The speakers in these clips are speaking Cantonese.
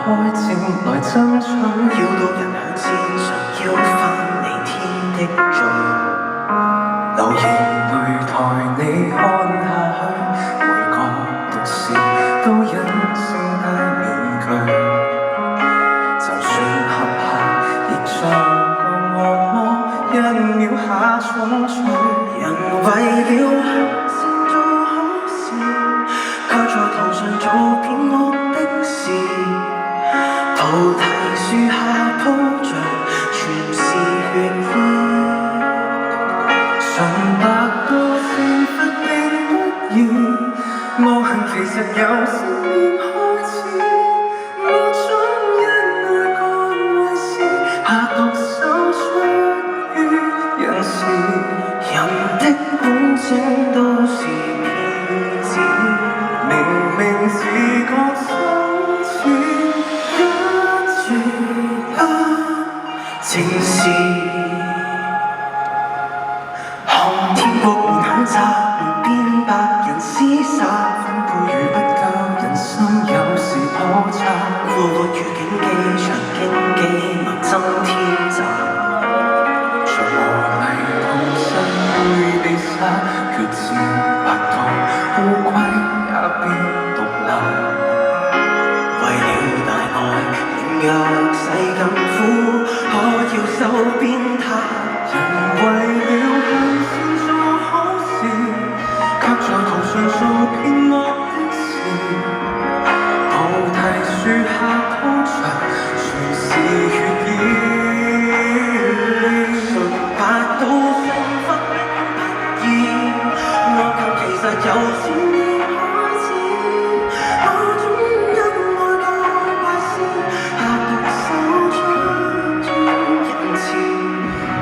開戰來爭取，要到人向戰場，要翻你天的罪。留言擂台你看下去，每個毒舌都隱性戴面具，就算合拍亦像個惡魔，一秒下重錘。人為了向善做好事，卻在途上做騙惡的事。菩提樹下鋪着全是血意，純白到懲罰並不易，惡行其實由信念開始。我總因愛幹壞事，下毒手出於人事。人的本性都是騙子，明明自覺羞恥，一絕不正是看天國門口雜亂變白人廝殺，分配與不夠，人心有時破綻。過落如競技場，競技能爭天際。像和泥同身會被殺，決戰白頭烏龜也必獨立。為了大愛，領略世間苦，可要受鞭撻。人為了向善做好事，卻在途上做騙惡的事。菩提樹下鋪着全是血意。白到懲罰並不易，惡行其實由善念開始。我總因愛幹壞事，下毒手出於人前。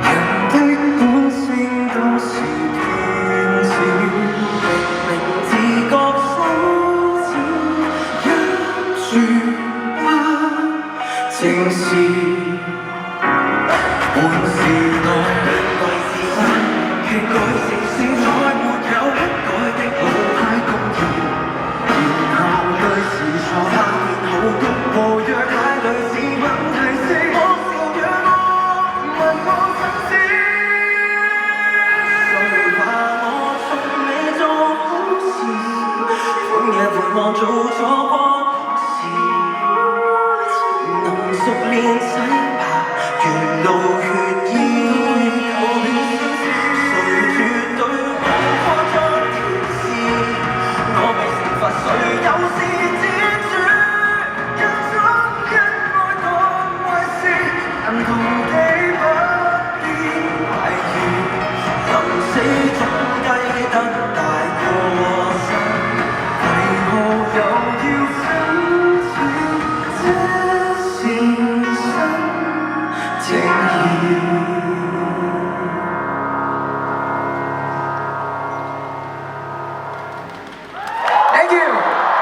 人的本性都是騙子，明自覺羞恥，一絕不正視。本是愛，為自身決改成聖，再沒有不改的老派公義。然後對時錯他變好谷和藥太類似問題是，我是讓我問我怎知？誰話我從未做好事？半夜回望做錯。